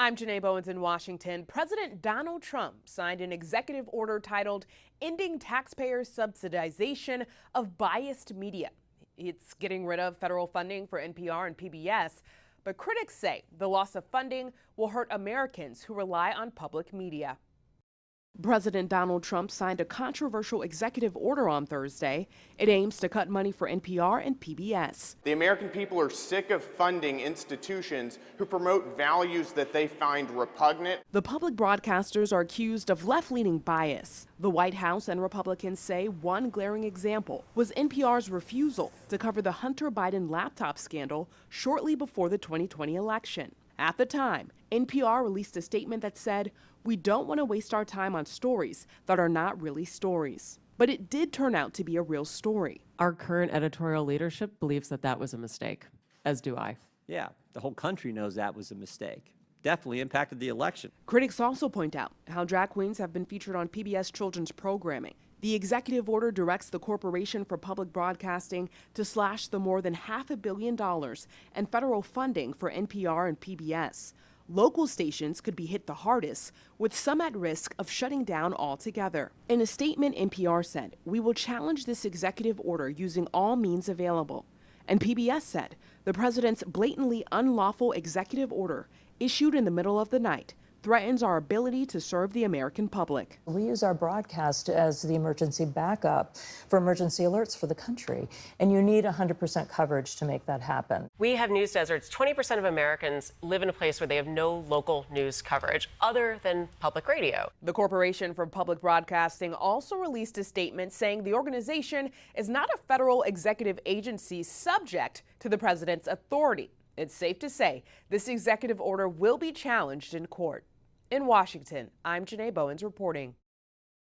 I'm Janae Bowens in Washington. President Donald Trump signed an executive order titled Ending Taxpayer Subsidization of Biased Media. It's getting rid of federal funding for NPR and PBS, but critics say the loss of funding will hurt Americans who rely on public media. President Donald Trump signed a controversial executive order on Thursday. It aims to cut money for NPR and PBS. The American people are sick of funding institutions who promote values that they find repugnant. The public broadcasters are accused of left-leaning bias. The White House and Republicans say one glaring example was NPR's refusal to cover the Hunter Biden laptop scandal shortly before the 2020 election. At the time, NPR released a statement that said, "We don't want to waste our time on stories that are not really stories." But it did turn out to be a real story. Our current editorial leadership believes that that was a mistake, as do I. Yeah, the whole country knows that was a mistake. Definitely impacted the election. Critics also point out how drag queens have been featured on PBS children's programming. The executive order directs the Corporation for Public Broadcasting to slash the more than $500 million in federal funding for NPR and PBS. Local stations could be hit the hardest, with some at risk of shutting down altogether. In a statement, NPR said, "We will challenge this executive order using all means available." And PBS said, the president's blatantly unlawful executive order, issued in the middle of the night, threatens our ability to serve the American public. We use our broadcast as the emergency backup for emergency alerts for the country, and you need 100% coverage to make that happen. We have news deserts. 20% of Americans live in a place where they have no local news coverage other than public radio. The Corporation for Public Broadcasting also released a statement saying the organization is not a federal executive agency subject to the president's authority. It's safe to say this executive order will be challenged in court. In Washington, I'm Janae Bowens reporting.